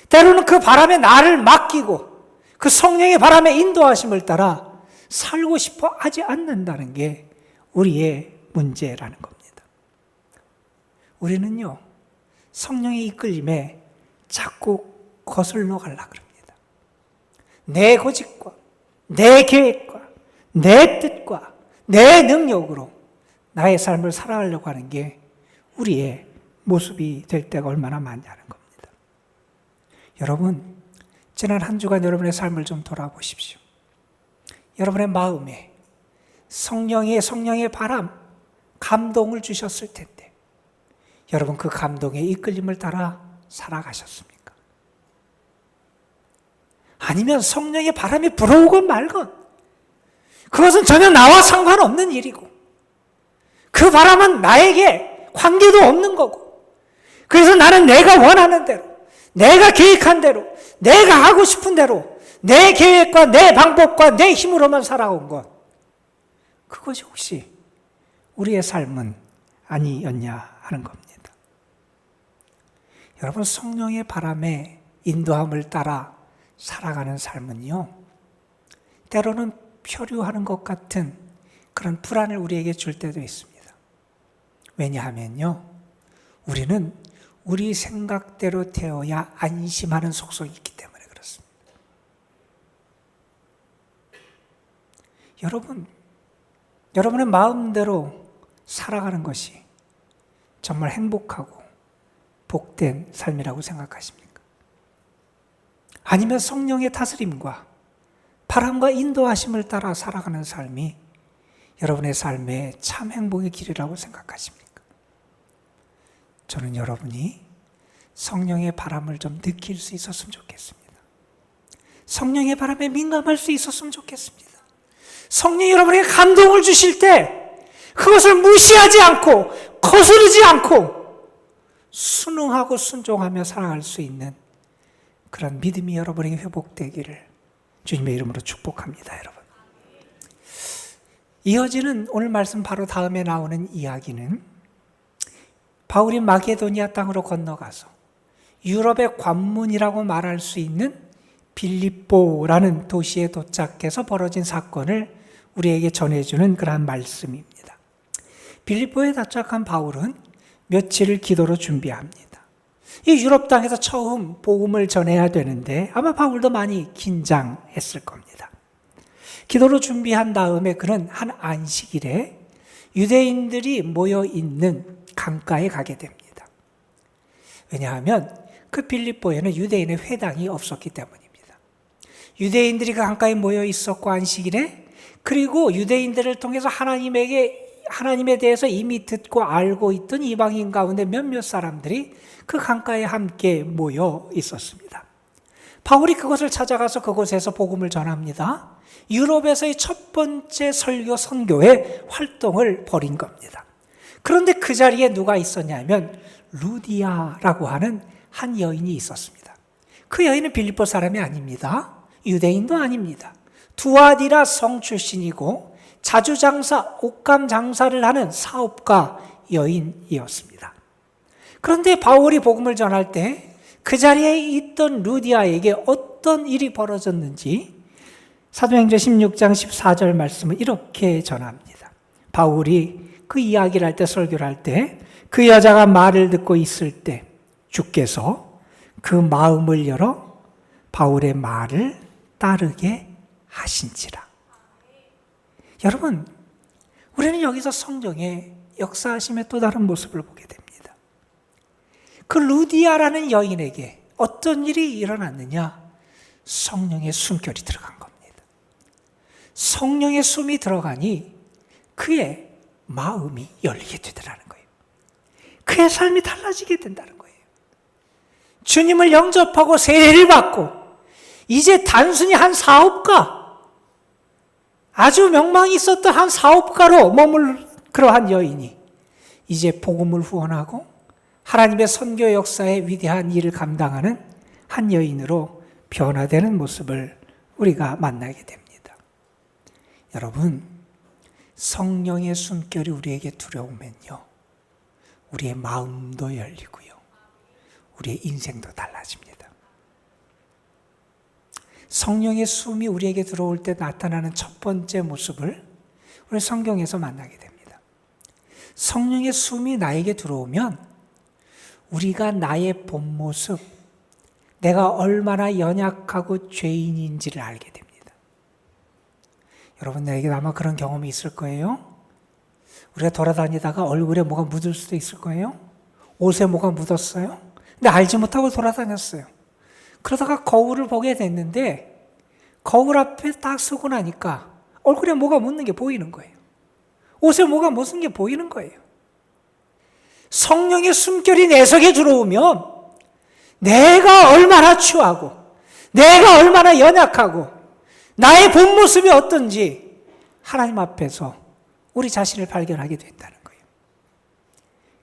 Speaker 4: 때로는 그 바람에 나를 맡기고 그 성령의 바람의 인도하심을 따라 살고 싶어 하지 않는다는 게 우리의 문제라는 겁니다. 우리는요, 성령의 이끌림에 자꾸 거슬러 가려고 합니다. 내 고집과 내 계획과 내 뜻과 내 능력으로 나의 삶을 살아가려고 하는 게 우리의 모습이 될 때가 얼마나 많냐는 겁니다. 여러분, 지난 한 주간 여러분의 삶을 좀 돌아보십시오. 여러분의 마음에 성령의 바람, 감동을 주셨을 텐데 여러분 그 감동의 이끌림을 따라 살아가셨습니까? 아니면 성령의 바람이 불어오건 말건 그것은 전혀 나와 상관없는 일이고 그 바람은 나에게 관계도 없는 거고 그래서 나는 내가 원하는 대로 내가 계획한 대로 내가 하고 싶은 대로 내 계획과 내 방법과 내 힘으로만 살아온 것 그것이 혹시 우리의 삶은 아니었냐 하는 겁니다. 여러분, 성령의 바람에 인도함을 따라 살아가는 삶은요, 때로는 표류하는 것 같은 그런 불안을 우리에게 줄 때도 있습니다. 왜냐하면요, 우리는 우리 생각대로 되어야 안심하는 속성이 있기 때문에 그렇습니다. 여러분의 마음대로 살아가는 것이 정말 행복하고 복된 삶이라고 생각하십니까? 아니면 성령의 다스림과 바람과 인도하심을 따라 살아가는 삶이 여러분의 삶에 참 행복의 길이라고 생각하십니까? 저는 여러분이 성령의 바람을 좀 느낄 수 있었으면 좋겠습니다. 성령의 바람에 민감할 수 있었으면 좋겠습니다. 성령이 여러분에게 감동을 주실 때 그것을 무시하지 않고 거스르지 않고 순응하고 순종하며 살아갈 수 있는 그런 믿음이 여러분에게 회복되기를 주님의 이름으로 축복합니다. 여러분, 이어지는 오늘 말씀 바로 다음에 나오는 이야기는 바울이 마게도니아 땅으로 건너가서 유럽의 관문이라고 말할 수 있는 빌립보라는 도시에 도착해서 벌어진 사건을 우리에게 전해주는 그러한 말씀입니다. 빌립보에 도착한 바울은 며칠을 기도로 준비합니다. 이 유럽 땅에서 처음 복음을 전해야 되는데 아마 바울도 많이 긴장했을 겁니다. 기도로 준비한 다음에 그는 한 안식일에 유대인들이 모여 있는 강가에 가게 됩니다. 왜냐하면 그 빌립보에는 유대인의 회당이 없었기 때문입니다. 유대인들이 그 강가에 모여 있었고 안식일에, 그리고 유대인들을 통해서 하나님에 대해서 이미 듣고 알고 있던 이방인 가운데 몇몇 사람들이 그 강가에 함께 모여 있었습니다. 바울이 그것을 찾아가서 그곳에서 복음을 전합니다. 유럽에서의 첫 번째 설교 선교의 활동을 벌인 겁니다. 그런데 그 자리에 누가 있었냐면 루디아라고 하는 한 여인이 있었습니다. 그 여인은 빌립보 사람이 아닙니다. 유대인도 아닙니다. 두아디라 성 출신이고 자주 장사, 옷감 장사를 하는 사업가 여인이었습니다. 그런데 바울이 복음을 전할 때 그 자리에 있던 루디아에게 어떤 일이 벌어졌는지 사도행전 16장 14절 말씀은 이렇게 전합니다. 바울이 그 이야기를 할 때, 설교를 할 때 그 여자가 말을 듣고 있을 때 주께서 그 마음을 열어 바울의 말을 따르게 하신지라. 여러분, 우리는 여기서 성령의 역사하심의 또 다른 모습을 보게 됩니다. 그 루디아라는 여인에게 어떤 일이 일어났느냐? 성령의 숨결이 들어간 겁니다. 성령의 숨이 들어가니 그의 마음이 열리게 되더라는 거예요. 그의 삶이 달라지게 된다는 거예요. 주님을 영접하고 세례를 받고 이제 단순히 한 사업가, 아주 명망이 있었던 한 사업가로 머물 그러한 여인이 이제 복음을 후원하고 하나님의 선교 역사의 위대한 일을 감당하는 한 여인으로 변화되는 모습을 우리가 만나게 됩니다. 여러분, 성령의 숨결이 우리에게 들어오면요, 우리의 마음도 열리고요, 우리의 인생도 달라집니다. 성령의 숨이 우리에게 들어올 때 나타나는 첫 번째 모습을 우리 성경에서 만나게 됩니다. 성령의 숨이 나에게 들어오면 우리가 나의 본 모습, 내가 얼마나 연약하고 죄인인지를 알게 됩니다. 여러분들에게 아마 그런 경험이 있을 거예요. 우리가 돌아다니다가 얼굴에 뭐가 묻을 수도 있을 거예요. 옷에 뭐가 묻었어요. 근데 알지 못하고 돌아다녔어요. 그러다가 거울을 보게 됐는데 거울 앞에 딱 서고 나니까 얼굴에 뭐가 묻는 게 보이는 거예요. 옷에 뭐가 묻은 게 보이는 거예요. 성령의 숨결이 내 속에 들어오면 내가 얼마나 추하고 내가 얼마나 연약하고 나의 본 모습이 어떤지 하나님 앞에서 우리 자신을 발견하게 된다는 거예요.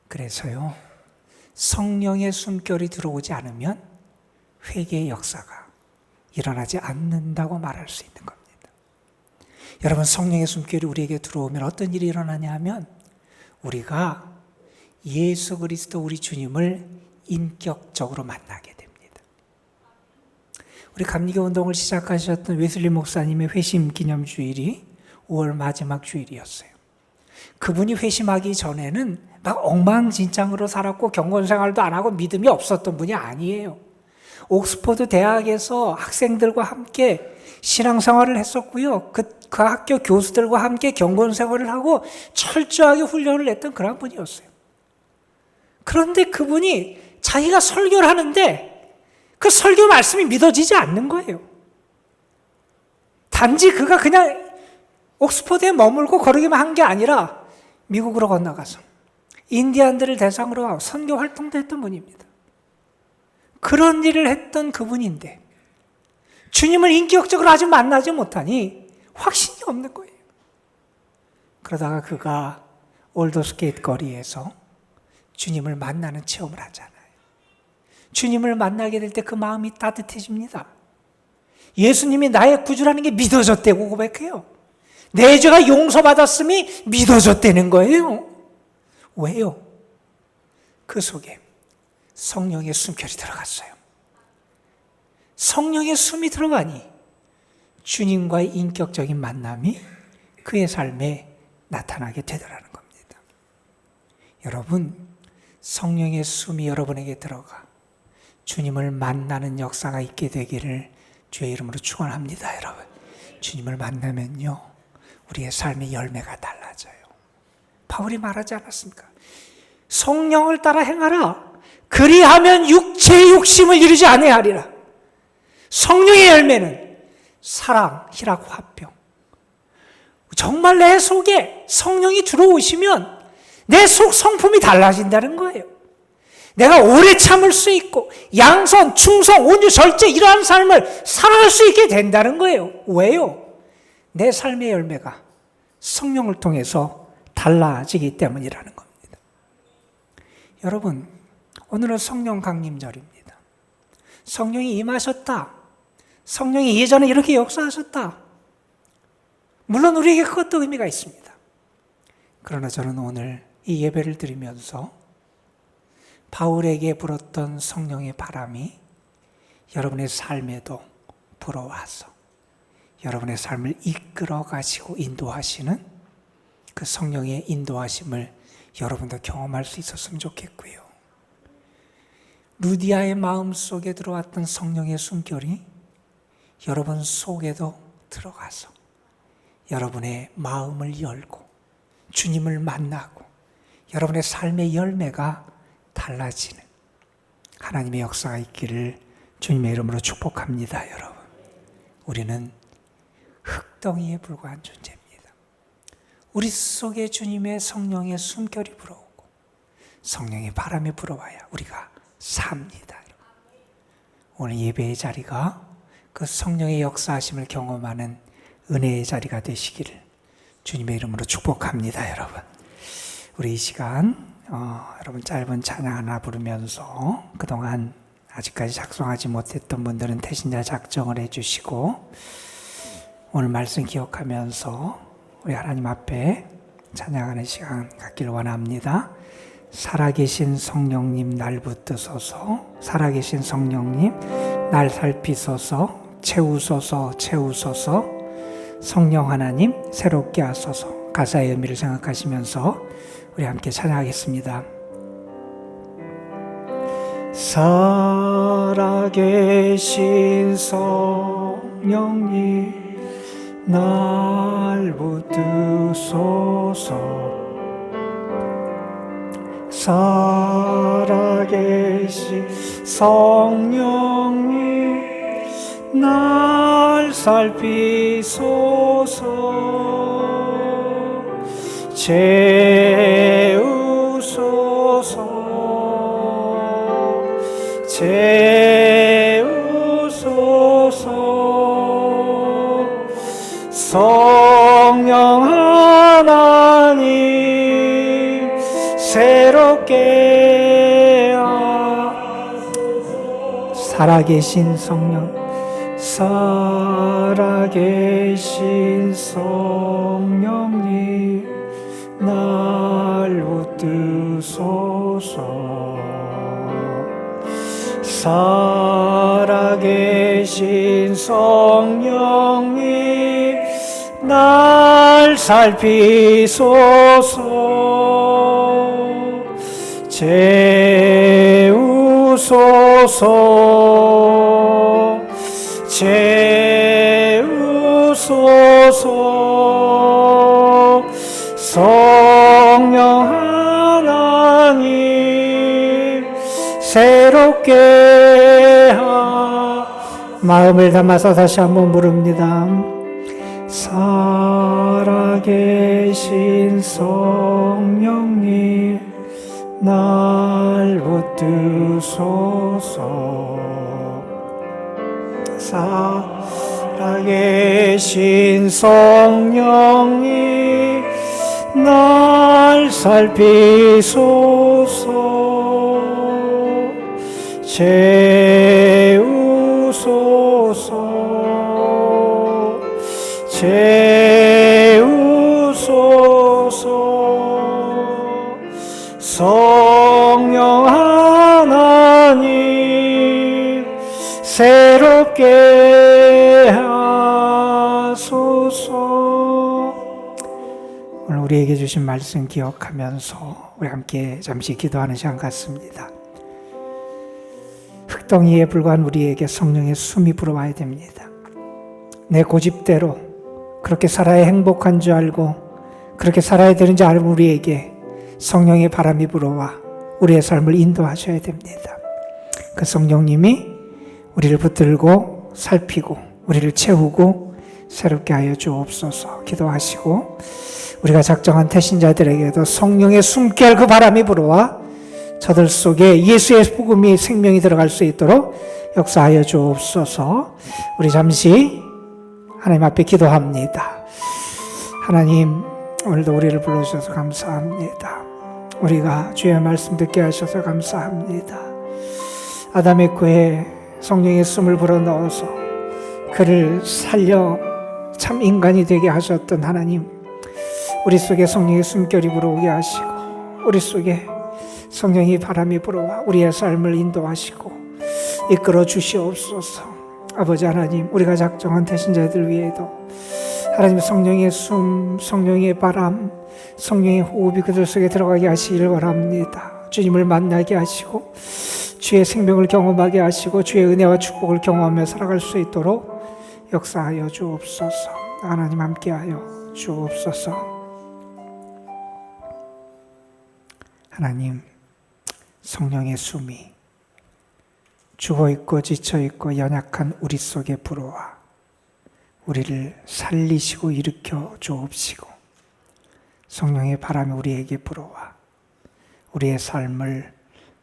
Speaker 4: 그래서요, 성령의 숨결이 들어오지 않으면 회개의 역사가 일어나지 않는다고 말할 수 있는 겁니다. 여러분, 성령의 숨결이 우리에게 들어오면 어떤 일이 일어나냐 하면 우리가 예수 그리스도 우리 주님을 인격적으로 만나게 됩니다. 우리 감리교 운동을 시작하셨던 웨슬리 목사님의 회심 기념 주일이 5월 마지막 주일이었어요. 그분이 회심하기 전에는 막 엉망진창으로 살았고 경건 생활도 안 하고 믿음이 없었던 분이 아니에요. 옥스퍼드 대학에서 학생들과 함께 신앙생활을 했었고요. 그 학교 교수들과 함께 경건 생활을 하고 철저하게 훈련을 했던 그런 분이었어요. 그런데 그분이 자기가 설교를 하는데 그 설교 말씀이 믿어지지 않는 거예요. 단지 그가 그냥 옥스퍼드에 머물고 거르기만 한 게 아니라 미국으로 건너가서 인디안들을 대상으로 하고 선교 활동도 했던 분입니다. 그런 일을 했던 그분인데 주님을 인격적으로 아직 만나지 못하니 확신이 없는 거예요. 그러다가 그가 올더스게이트 거리에서 주님을 만나는 체험을 하잖아요. 주님을 만나게 될 때 그 마음이 따뜻해집니다. 예수님이 나의 구주라는 게 믿어졌다고 고백해요. 내 죄가 용서받았음이 믿어졌다는 거예요. 왜요? 그 속에 성령의 숨결이 들어갔어요. 성령의 숨이 들어가니 주님과의 인격적인 만남이 그의 삶에 나타나게 되더라는 겁니다. 여러분, 성령의 숨이 여러분에게 들어가 주님을 만나는 역사가 있게 되기를 주의 이름으로 축원합니다. 여러분, 주님을 만나면요 우리의 삶의 열매가 달라져요. 바울이 말하지 않았습니까? 성령을 따라 행하라. 그리하면 육체의 욕심을 이루지 아니하리라. 성령의 열매는 사랑, 희락, 화평. 정말 내 속에 성령이 들어오시면 내 속 성품이 달라진다는 거예요. 내가 오래 참을 수 있고 양선, 충성, 온유, 절제 이러한 삶을 살아갈 수 있게 된다는 거예요. 왜요? 내 삶의 열매가 성령을 통해서 달라지기 때문이라는 겁니다. 여러분, 오늘은 성령 강림절입니다. 성령이 임하셨다. 성령이 예전에 이렇게 역사하셨다. 물론 우리에게 그것도 의미가 있습니다. 그러나 저는 오늘 이 예배를 드리면서 바울에게 불었던 성령의 바람이 여러분의 삶에도 불어와서 여러분의 삶을 이끌어 가시고 인도하시는 그 성령의 인도하심을 여러분도 경험할 수 있었으면 좋겠고요. 루디아의 마음 속에 들어왔던 성령의 숨결이 여러분 속에도 들어가서 여러분의 마음을 열고 주님을 만나고 여러분의 삶의 열매가 달라지는 하나님의 역사가 있기를 주님의 이름으로 축복합니다. 여러분, 우리는 흙덩이에 불과한 존재입니다. 우리 속에 주님의 성령의 숨결이 불어오고 성령의 바람이 불어와야 우리가 삽니다. 오늘 예배의 자리가 그 성령의 역사하심을 경험하는 은혜의 자리가 되시기를 주님의 이름으로 축복합니다. 여러분, 우리 이 시간 여러분 짧은 찬양 하나 부르면서 그동안 아직까지 작성하지 못했던 분들은 태신자 작정을 해주시고 오늘 말씀 기억하면서 우리 하나님 앞에 찬양하는 시간 갖기를 원합니다. 살아계신 성령님 날 붙드소서, 살아계신 성령님 날 살피소서, 채우소서, 채우소서, 성령 하나님 새롭게 하소서. 가사의 의미를 생각하시면서 우리 함께 찬양하겠습니다. 살아계신 성령님 날 붙드소서, 살아계신 성령님 날 살피소서, 채우소서, 채우소서. 성령 하나님 새롭게 살아계신 성령, 살아계신 성령님 날 붙드소서, 살아계신 성령님 날 살피소서, 채우소서, 채우소서. 성령 하나님 새롭게 마음을 담아서 다시 한번 부릅니다. 살아계신 성령님 날 붙드소서. 살아계신 성령님 날 살피소서. 채우소서. 채우소서. 성령 하나님 새롭게 하소서. 오늘 우리에게 주신 말씀 기억하면서 우리 함께 잠시 기도하는 시간 같습니다. 흙덩이에 불과한 우리에게 성령의 숨이 불어와야 됩니다. 내 고집대로 그렇게 살아야 행복한 줄 알고 그렇게 살아야 되는 줄 알고 우리에게 성령의 바람이 불어와 우리의 삶을 인도하셔야 됩니다. 그 성령님이 우리를 붙들고 살피고 우리를 채우고 새롭게 하여 주옵소서. 기도하시고 우리가 작정한 태신자들에게도 성령의 숨결 그 바람이 불어와 저들 속에 예수의 복음이 생명이 들어갈 수 있도록 역사하여 주옵소서. 우리 잠시 하나님 앞에 기도합니다. 하나님, 오늘도 우리를 불러주셔서 감사합니다. 우리가 주의 말씀 듣게 하셔서 감사합니다. 아담의 코에 성령의 숨을 불어넣어서 그를 살려 참 인간이 되게 하셨던 하나님, 우리 속에 성령의 숨결이 불어오게 하시고 우리 속에 성령의 바람이 불어와 우리의 삶을 인도하시고 이끌어 주시옵소서. 아버지 하나님, 우리가 작정한 태신자들 위에도 하나님 성령의 숨, 성령의 바람, 성령의 호흡이 그들 속에 들어가게 하시길 바랍니다. 주님을 만나게 하시고 주의 생명을 경험하게 하시고 주의 은혜와 축복을 경험하며 살아갈 수 있도록 역사하여 주옵소서. 하나님 함께하여 주옵소서. 하나님, 성령의 숨이 죽어있고 지쳐있고 연약한 우리 속에 불어와 우리를 살리시고 일으켜 주옵시고 성령의 바람이 우리에게 불어와 우리의 삶을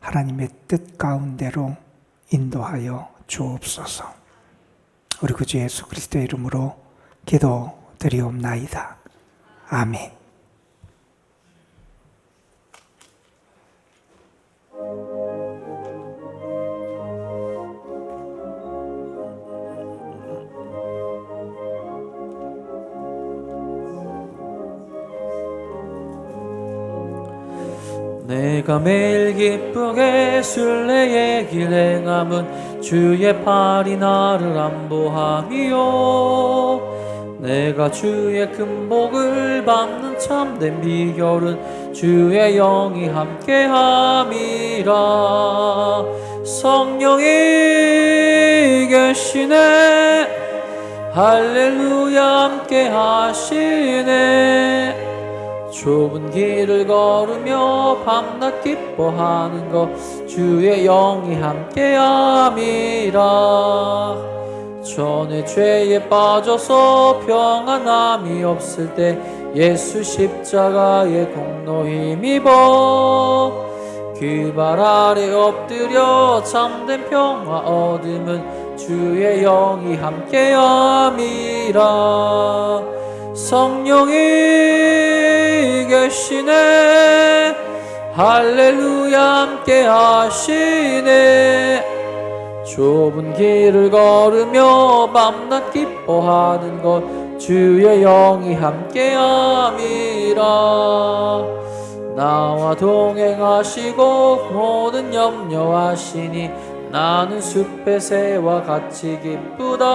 Speaker 4: 하나님의 뜻 가운데로 인도하여 주옵소서. 우리 구주 예수 그리스도의 이름으로 기도드리옵나이다. 아멘.
Speaker 3: 내가 매일 기쁘게 순례의 길 행함은 주의 팔이 나를 안보함이요. 내가 주의 금복을 받는 참된 비결은 주의 영이 함께함이라. 성령이 계시네, 할렐루야 함께하시네. 좁은 길을 걸으며 밤낮 기뻐하는 것 주의 영이 함께함이라. 전에 죄에 빠져서 평안함이 없을 때 예수 십자가의 공로 힘입어 그 발 아래 엎드려 참된 평화 얻음은 주의 영이 함께함이라. 성령이 계시네, 할렐루야 함께하시네. 좁은 길을 걸으며 밤낮 기뻐하는 것 주의 영이 함께함이라. 나와 동행하시고 모든 염려하시니 나는 숲의 새와 같이 기쁘다.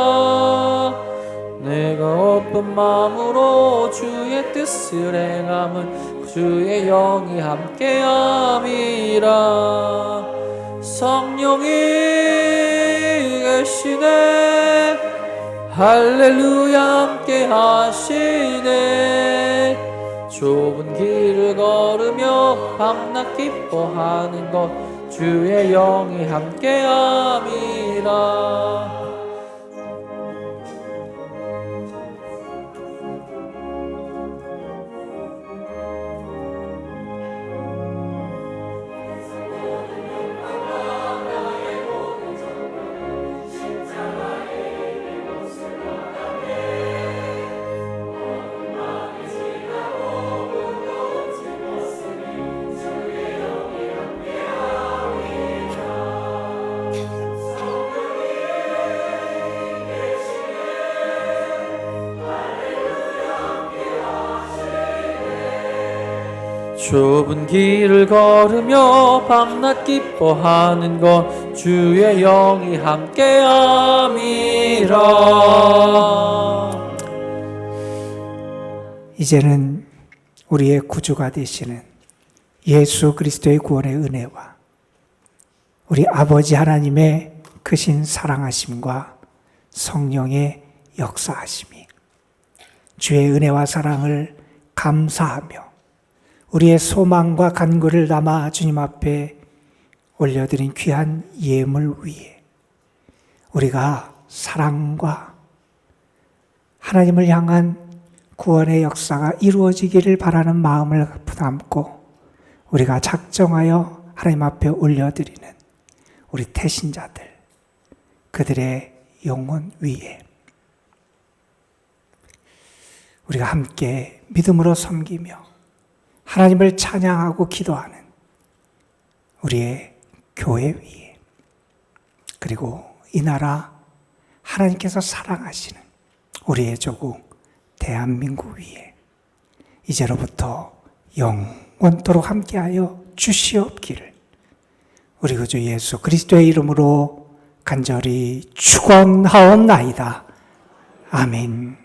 Speaker 3: 내가 기쁜 마음으로 주의 뜻을 행함은 주의 영이 함께함이라. 성령이 계시네, 할렐루야 함께하시네. 좁은 길을 걸으며 밤낮 기뻐하는 것 주의 영이 함께함이라. 좁은 길을 걸으며 밤낮 기뻐하는 것 주의 영이 함께함이라.
Speaker 4: 이제는 우리의 구주가 되시는 예수 그리스도의 구원의 은혜와 우리 아버지 하나님의 크신 사랑하심과 성령의 역사하심이 주의 은혜와 사랑을 감사하며 우리의 소망과 간구를 담아 주님 앞에 올려드린 귀한 예물 위에 우리가 사랑과 하나님을 향한 구원의 역사가 이루어지기를 바라는 마음을 담고 우리가 작정하여 하나님 앞에 올려드리는 우리 태신자들, 그들의 영혼 위에 우리가 함께 믿음으로 섬기며 하나님을 찬양하고 기도하는 우리의 교회 위에, 그리고 이 나라 하나님께서 사랑하시는 우리의 조국 대한민국 위에 이제로부터 영원토록 함께하여 주시옵기를 우리 구주 예수 그리스도의 이름으로 간절히 축원하옵나이다. 아멘.